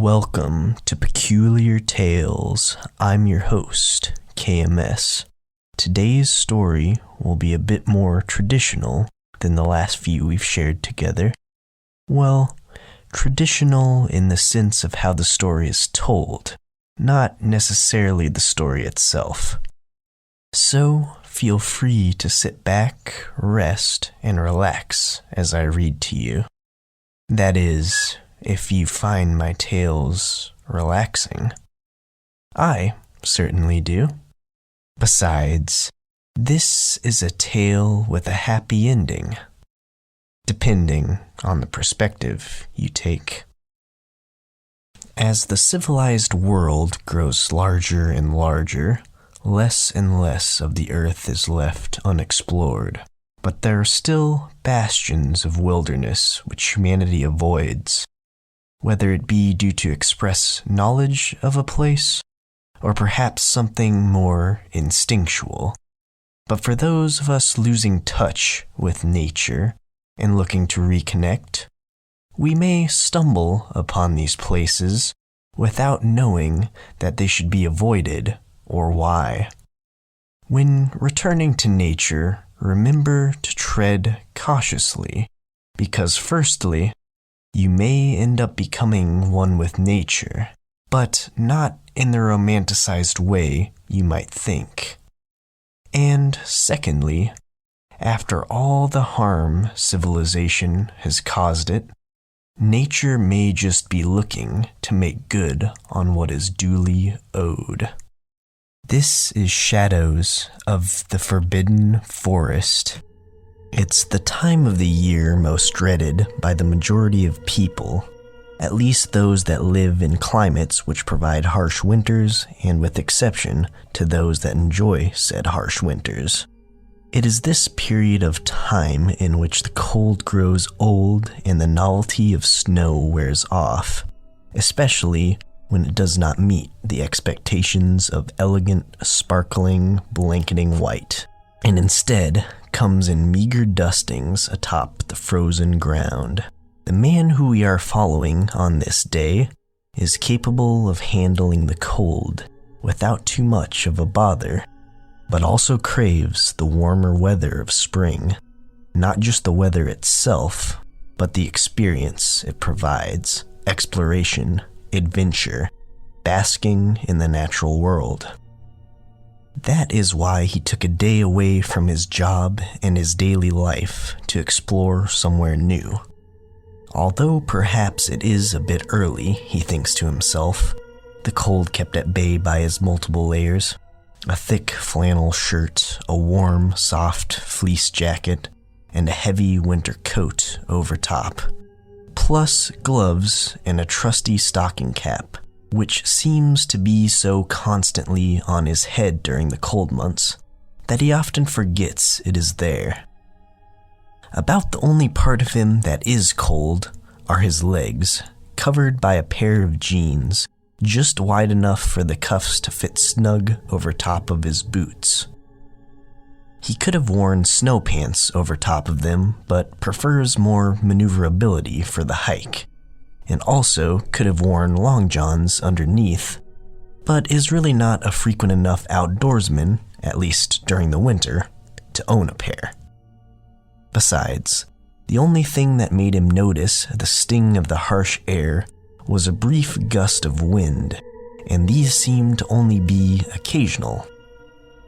Welcome to Peculiar Tales. I'm your host, KMS. Today's story will be a bit more traditional than the last few we've shared together. Well, traditional in the sense of how the story is told, not necessarily the story itself. So, feel free to sit back, rest, and relax as I read to you. That is, if you find my tales relaxing. I certainly do. Besides, this is a tale with a happy ending, depending on the perspective you take. As the civilized world grows larger and larger, less and less of the earth is left unexplored, but there are still bastions of wilderness which humanity avoids, whether it be due to express knowledge of a place, or perhaps something more instinctual. But for those of us losing touch with nature and looking to reconnect, we may stumble upon these places without knowing that they should be avoided or why. When returning to nature, remember to tread cautiously, because firstly, you may end up becoming one with nature, but not in the romanticized way you might think. And secondly, after all the harm civilization has caused it, nature may just be looking to make good on what is duly owed. This is Shadows of the Forbidden Forest. It's the time of the year most dreaded by the majority of people, at least those that live in climates which provide harsh winters, and with exception to those that enjoy said harsh winters. It is this period of time in which the cold grows old and the novelty of snow wears off, especially when it does not meet the expectations of elegant, sparkling, blanketing white, and instead comes in meager dustings atop the frozen ground. The man who we are following on this day is capable of handling the cold without too much of a bother, but also craves the warmer weather of spring, not just the weather itself, but the experience it provides, exploration, adventure, basking in the natural world. That is why he took a day away from his job and his daily life to explore somewhere new. Although perhaps it is a bit early, he thinks to himself, the cold kept at bay by his multiple layers, a thick flannel shirt, a warm, soft fleece jacket, and a heavy winter coat over top, plus gloves and a trusty stocking cap, which seems to be so constantly on his head during the cold months that he often forgets it is there. About the only part of him that is cold are his legs, covered by a pair of jeans, just wide enough for the cuffs to fit snug over top of his boots. He could have worn snow pants over top of them, but prefers more maneuverability for the hike, and also could have worn long johns underneath, but is really not a frequent enough outdoorsman, at least during the winter, to own a pair. Besides, the only thing that made him notice the sting of the harsh air was a brief gust of wind, and these seemed to only be occasional.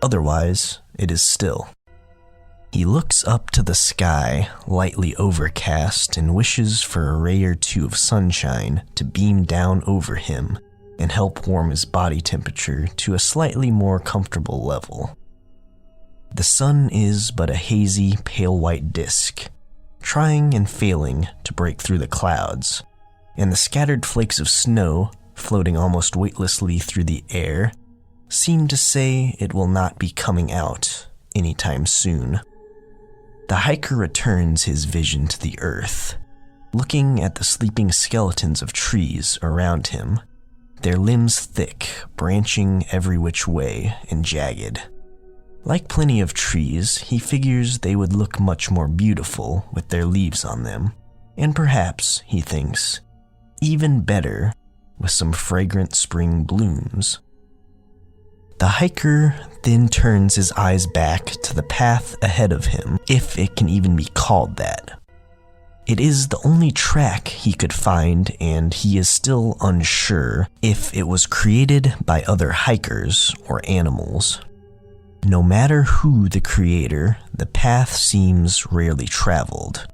Otherwise, it is still. He looks up to the sky, lightly overcast, and wishes for a ray or two of sunshine to beam down over him and help warm his body temperature to a slightly more comfortable level. The sun is but a hazy, pale white disk, trying and failing to break through the clouds, and the scattered flakes of snow, floating almost weightlessly through the air, seem to say it will not be coming out anytime soon. The hiker returns his vision to the earth, looking at the sleeping skeletons of trees around him, their limbs thick, branching every which way and jagged. Like plenty of trees, he figures they would look much more beautiful with their leaves on them, and perhaps, he thinks, even better with some fragrant spring blooms. The hiker then turns his eyes back to the path ahead of him, if it can even be called that. It is the only track he could find, and he is still unsure if it was created by other hikers or animals. No matter who the creator, the path seems rarely traveled.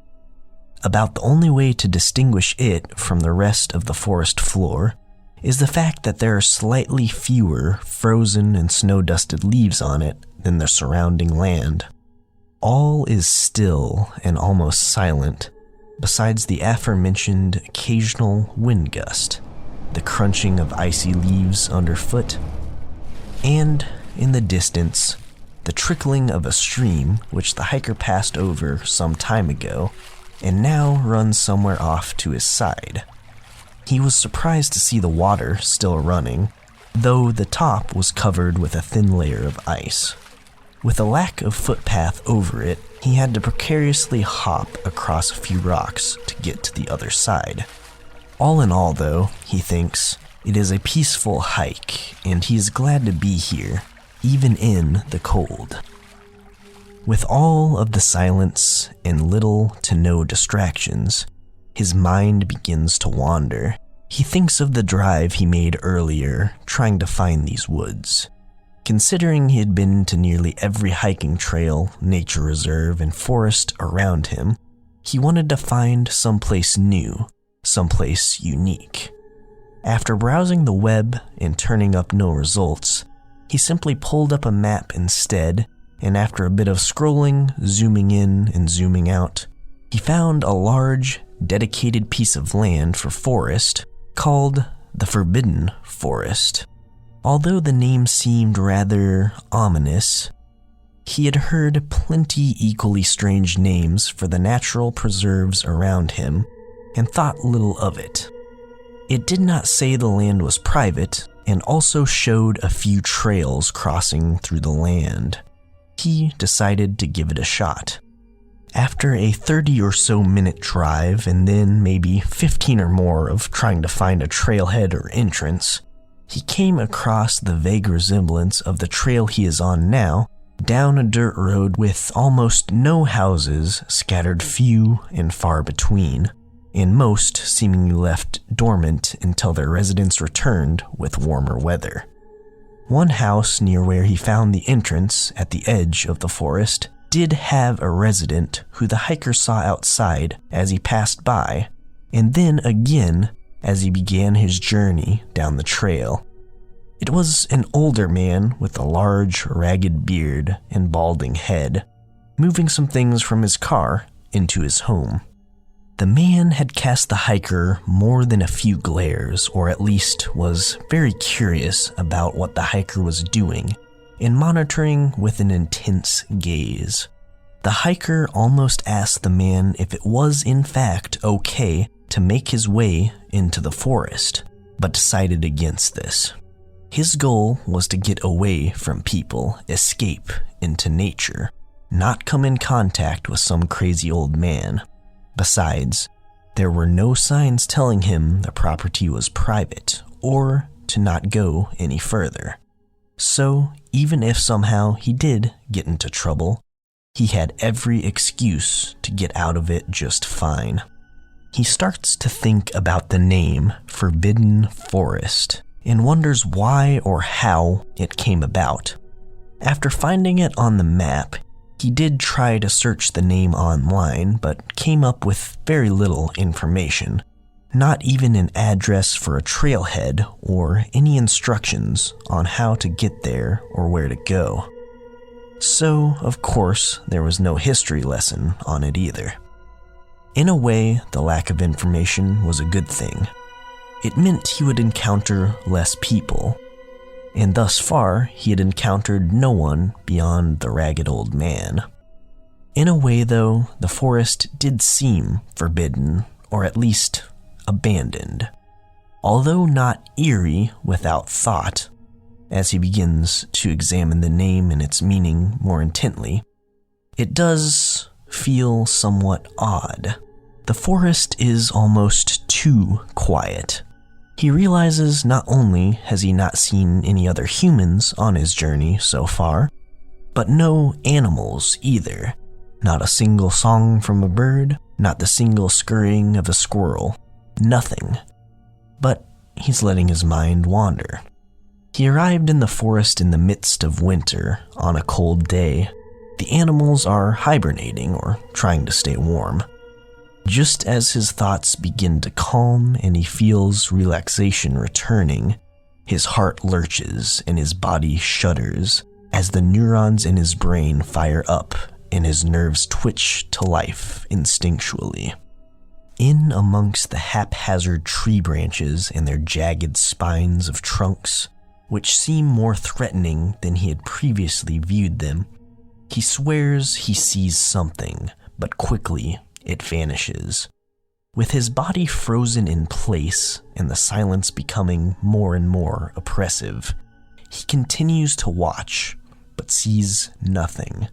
About the only way to distinguish it from the rest of the forest floor is the fact that there are slightly fewer frozen and snow-dusted leaves on it than the surrounding land. All is still and almost silent, besides the aforementioned occasional wind gust, the crunching of icy leaves underfoot, and, in the distance, the trickling of a stream which the hiker passed over some time ago and now runs somewhere off to his side. He was surprised to see the water still running, though the top was covered with a thin layer of ice. With a lack of footpath over it, he had to precariously hop across a few rocks to get to the other side. All in all, though, he thinks, it is a peaceful hike, and he is glad to be here, even in the cold. With all of the silence and little to no distractions, his mind begins to wander. He thinks of the drive he made earlier, trying to find these woods. Considering he had been to nearly every hiking trail, nature reserve, and forest around him, he wanted to find someplace new, someplace unique. After browsing the web and turning up no results, he simply pulled up a map instead, and after a bit of scrolling, zooming in and zooming out, he found a large, dedicated piece of land for forest called the Forbidden Forest. Although the name seemed rather ominous, he had heard plenty equally strange names for the natural preserves around him and thought little of it. It did not say the land was private and also showed a few trails crossing through the land. He decided to give it a shot. After a 30 or so minute drive and then maybe 15 or more of trying to find a trailhead or entrance, he came across the vague resemblance of the trail he is on now, down a dirt road with almost no houses scattered few and far between, and most seemingly left dormant until their residents returned with warmer weather. One house near where he found the entrance at the edge of the forest did have a resident who the hiker saw outside as he passed by, and then again as he began his journey down the trail. It was an older man with a large, ragged beard and balding head, moving some things from his car into his home. The man had cast the hiker more than a few glares, or at least was very curious about what the hiker was doing, and monitoring with an intense gaze. The hiker almost asked the man if it was in fact okay to make his way into the forest, but decided against this. His goal was to get away from people, escape into nature, not come in contact with some crazy old man. Besides, there were no signs telling him the property was private or to not go any further. So, even if somehow he did get into trouble, he had every excuse to get out of it just fine. He starts to think about the name Forbidden Forest and wonders why or how it came about. After finding it on the map, he did try to search the name online, but came up with very little information, not even an address for a trailhead or any instructions on how to get there or where to go. So, of course, there was no history lesson on it either. In a way, the lack of information was a good thing. It meant he would encounter less people, and thus far he had encountered no one beyond the ragged old man. In a way, though, the forest did seem forbidden, or at least abandoned. Although not eerie without thought, as he begins to examine the name and its meaning more intently, it does feel somewhat odd. The forest is almost too quiet. He realizes not only has he not seen any other humans on his journey so far, but no animals either. Not a single song from a bird, not the single scurrying of a squirrel, nothing. But he's letting his mind wander. He arrived in the forest in the midst of winter on a cold day. The animals are hibernating or trying to stay warm. Just as his thoughts begin to calm and he feels relaxation returning, his heart lurches and his body shudders as the neurons in his brain fire up and his nerves twitch to life instinctually. In amongst the haphazard tree branches and their jagged spines of trunks, which seem more threatening than he had previously viewed them, he swears he sees something, but quickly it vanishes. With his body frozen in place and the silence becoming more and more oppressive, he continues to watch, but sees nothing.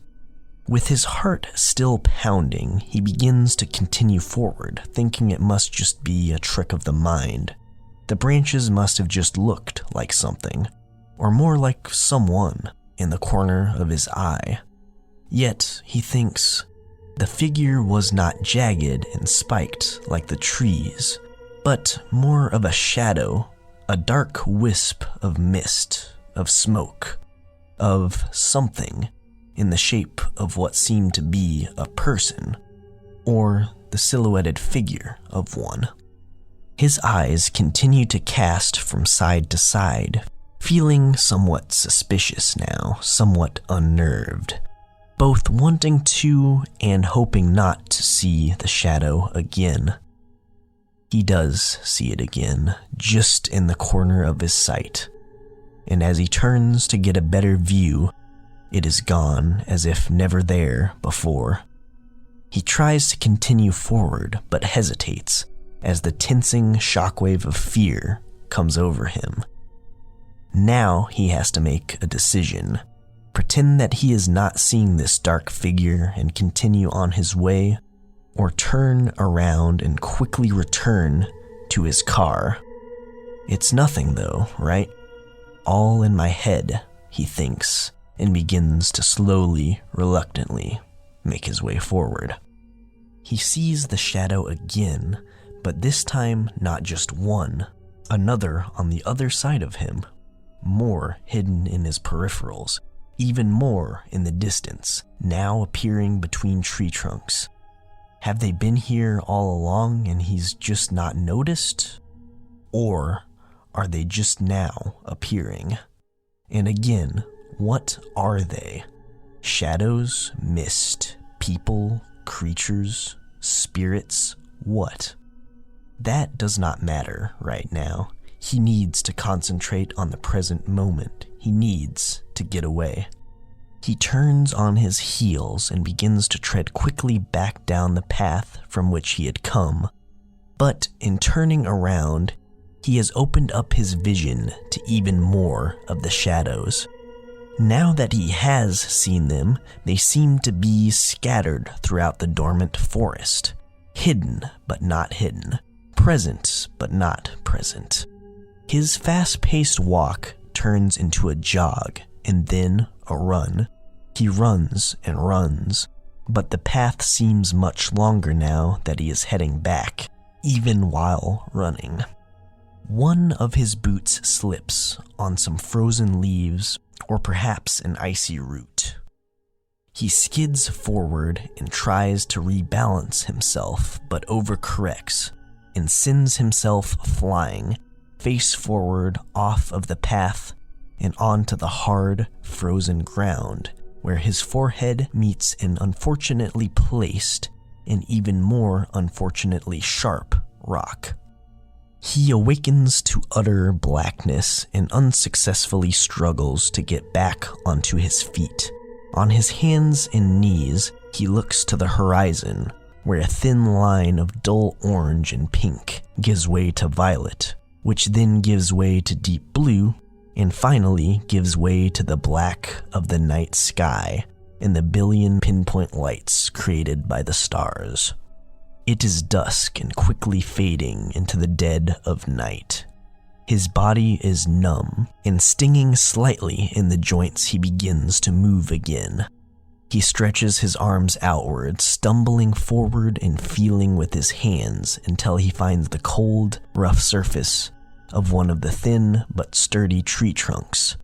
With his heart still pounding, he begins to continue forward, thinking it must just be a trick of the mind. The branches must have just looked like something, or more like someone, in the corner of his eye. Yet, he thinks, the figure was not jagged and spiked like the trees, but more of a shadow, a dark wisp of mist, of smoke, of something in the shape of what seemed to be a person, or the silhouetted figure of one. His eyes continue to cast from side to side, feeling somewhat suspicious now, somewhat unnerved, both wanting to and hoping not to see the shadow again. He does see it again, just in the corner of his sight, and as he turns to get a better view, it is gone as if never there before. He tries to continue forward, but hesitates as the tensing shockwave of fear comes over him. Now he has to make a decision. Pretend that he is not seeing this dark figure and continue on his way, or turn around and quickly return to his car. It's nothing though, right? All in my head, he thinks, and begins to slowly, reluctantly make his way forward. He sees the shadow again, but this time not just one, another on the other side of him, more hidden in his peripherals, even more in the distance, now appearing between tree trunks. Have they been here all along and he's just not noticed? Or are they just now appearing? And again, what are they? Shadows, mist, people, creatures, spirits, what? That does not matter right now. He needs to concentrate on the present moment. He needs to get away. He turns on his heels and begins to tread quickly back down the path from which he had come. But in turning around, he has opened up his vision to even more of the shadows. Now that he has seen them, they seem to be scattered throughout the dormant forest, hidden but not hidden, present but not present. His fast-paced walk turns into a jog and then a run. He runs and runs, but the path seems much longer now that he is heading back, even while running. One of his boots slips on some frozen leaves or perhaps an icy root. He skids forward and tries to rebalance himself, but overcorrects and sends himself flying, face forward off of the path and onto the hard, frozen ground, where his forehead meets an unfortunately placed and even more unfortunately sharp rock. He awakens to utter blackness and unsuccessfully struggles to get back onto his feet. On his hands and knees, he looks to the horizon, where a thin line of dull orange and pink gives way to violet, which then gives way to deep blue, and finally gives way to the black of the night sky and the billion pinpoint lights created by the stars. It is dusk and quickly fading into the dead of night. His body is numb, and stinging slightly in the joints he begins to move again. He stretches his arms outward, stumbling forward and feeling with his hands until he finds the cold, rough surface of one of the thin but sturdy tree trunks.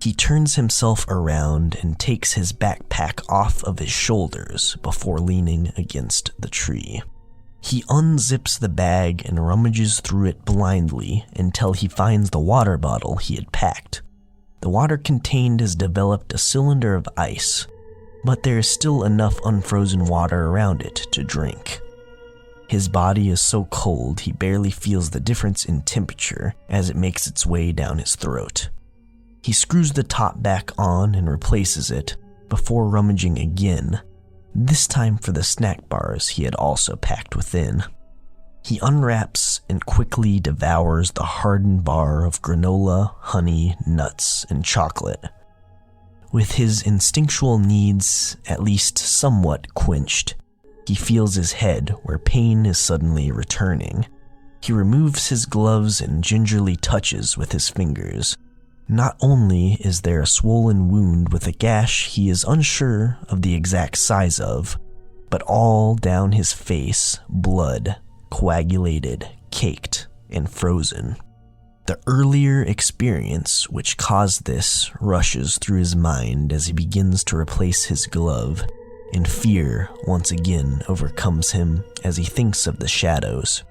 He turns himself around and takes his backpack off of his shoulders before leaning against the tree. He unzips the bag and rummages through it blindly until he finds the water bottle he had packed. The water contained has developed a cylinder of ice, but there is still enough unfrozen water around it to drink. His body is so cold he barely feels the difference in temperature as it makes its way down his throat. He screws the top back on and replaces it before rummaging again, this time for the snack bars he had also packed within. He unwraps and quickly devours the hardened bar of granola, honey, nuts, and chocolate. With his instinctual needs at least somewhat quenched, he feels his head where pain is suddenly returning. He removes his gloves and gingerly touches with his fingers. Not only is there a swollen wound with a gash he is unsure of the exact size of, but all down his face, blood, coagulated, caked, and frozen. The earlier experience which caused this rushes through his mind as he begins to replace his glove, and fear once again overcomes him as he thinks of the shadows.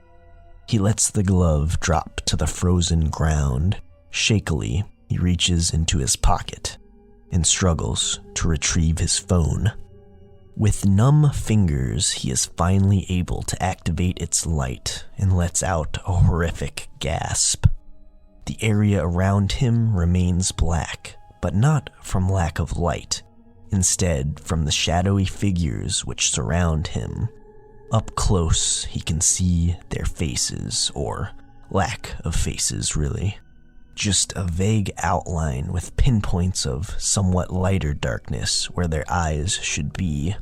He lets the glove drop to the frozen ground. Shakily, he reaches into his pocket and struggles to retrieve his phone. With numb fingers, he is finally able to activate its light and lets out a horrific gasp. The area around him remains black, but not from lack of light, instead from the shadowy figures which surround him. Up close, he can see their faces, or lack of faces, really. Just a vague outline with pinpoints of somewhat lighter darkness where their eyes should be.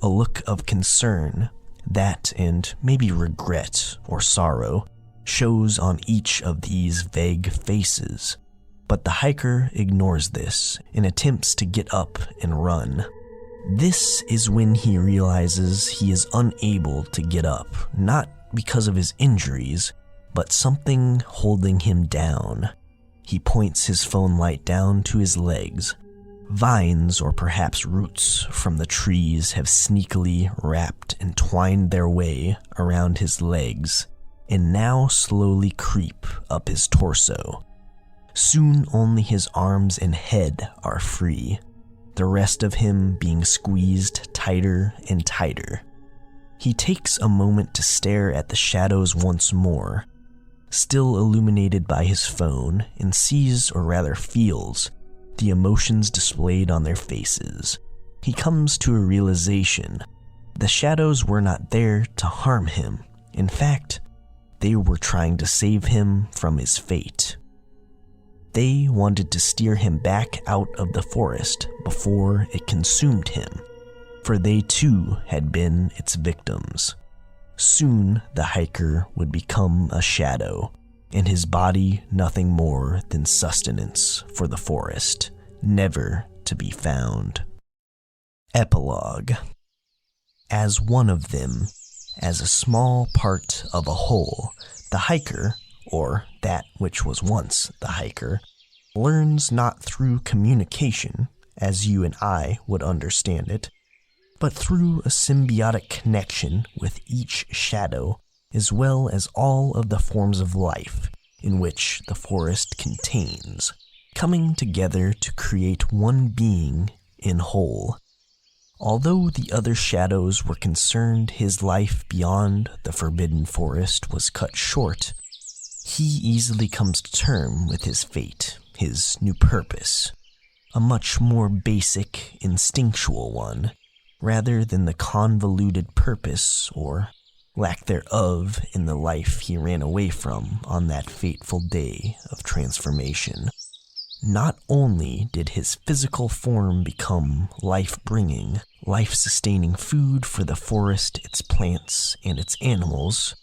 A look of concern, that and maybe regret or sorrow, shows on each of these vague faces. But the hiker ignores this and attempts to get up and run. This is when he realizes he is unable to get up, not because of his injuries, but something holding him down. He points his phone light down to his legs. Vines or perhaps roots from the trees have sneakily wrapped and twined their way around his legs and now slowly creep up his torso. Soon only his arms and head are free, the rest of him being squeezed tighter and tighter. He takes a moment to stare at the shadows once more, still illuminated by his phone, and sees, or rather feels, the emotions displayed on their faces. He comes to a realization. The shadows were not there to harm him. In fact, they were trying to save him from his fate. They wanted to steer him back out of the forest before it consumed him, for they too had been its victims. Soon the hiker would become a shadow, and his body nothing more than sustenance for the forest, never to be found. Epilogue. As one of them, as a small part of a whole, the hiker, or that which was once the hiker, learns not through communication, as you and I would understand it, but through a symbiotic connection with each shadow, as well as all of the forms of life in which the forest contains, coming together to create one being in whole. Although the other shadows were concerned his life beyond the forbidden forest was cut short, he easily comes to terms with his fate, his new purpose, a much more basic, instinctual one, rather than the convoluted purpose or lack thereof in the life he ran away from on that fateful day of transformation. Not only did his physical form become life-bringing, life-sustaining food for the forest, its plants, and its animals,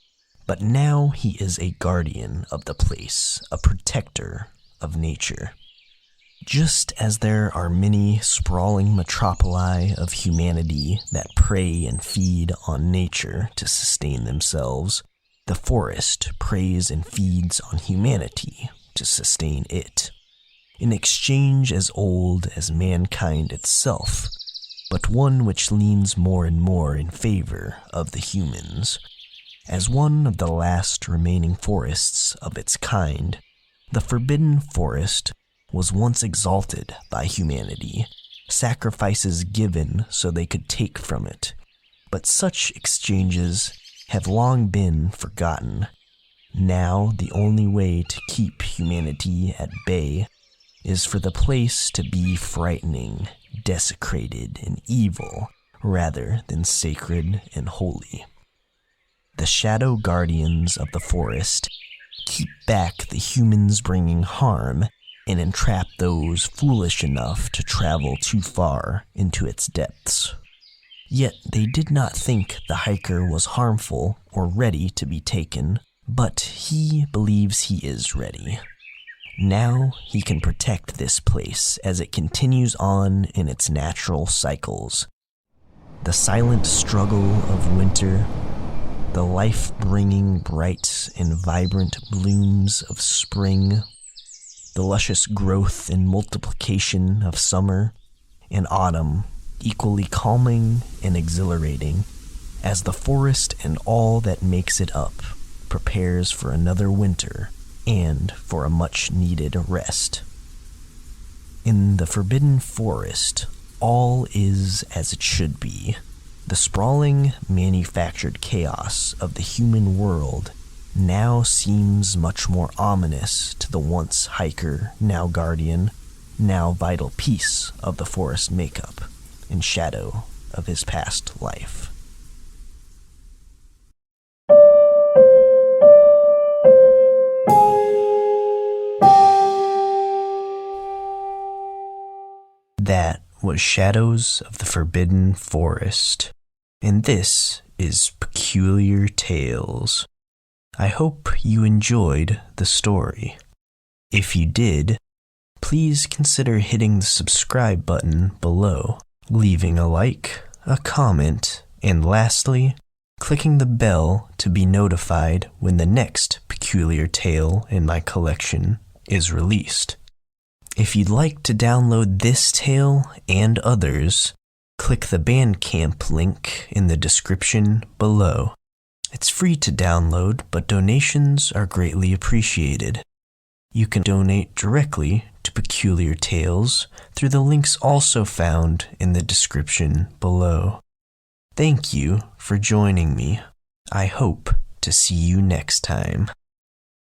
But now he is a guardian of the place, a protector of nature. Just as there are many sprawling metropoli of humanity that prey and feed on nature to sustain themselves, the forest preys and feeds on humanity to sustain it. An exchange as old as mankind itself, but one which leans more and more in favor of the humans. As one of the last remaining forests of its kind, the Forbidden Forest was once exalted by humanity, sacrifices given so they could take from it. But such exchanges have long been forgotten. Now the only way to keep humanity at bay is for the place to be frightening, desecrated, and evil, rather than sacred and holy. The shadow guardians of the forest keep back the humans bringing harm and entrap those foolish enough to travel too far into its depths. Yet they did not think the hiker was harmful or ready to be taken, but he believes he is ready. Now he can protect this place as it continues on in its natural cycles. The silent struggle of winter, the life-bringing bright and vibrant blooms of spring, the luscious growth and multiplication of summer, and autumn, equally calming and exhilarating, as the forest and all that makes it up prepares for another winter and for a much-needed rest. In the Forbidden Forest, all is as it should be. The sprawling, manufactured chaos of the human world now seems much more ominous to the once hiker, now guardian, now vital piece of the forest makeup and shadow of his past life. That was Shadows of the Forbidden Forest, and this is Peculiar Tales. I hope you enjoyed the story. If you did, please consider hitting the subscribe button below, leaving a like, a comment, and lastly, clicking the bell to be notified when the next peculiar tale in my collection is released. If you'd like to download this tale and others, click the Bandcamp link in the description below. It's free to download, but donations are greatly appreciated. You can donate directly to Peculiar Tales through the links also found in the description below. Thank you for joining me. I hope to see you next time.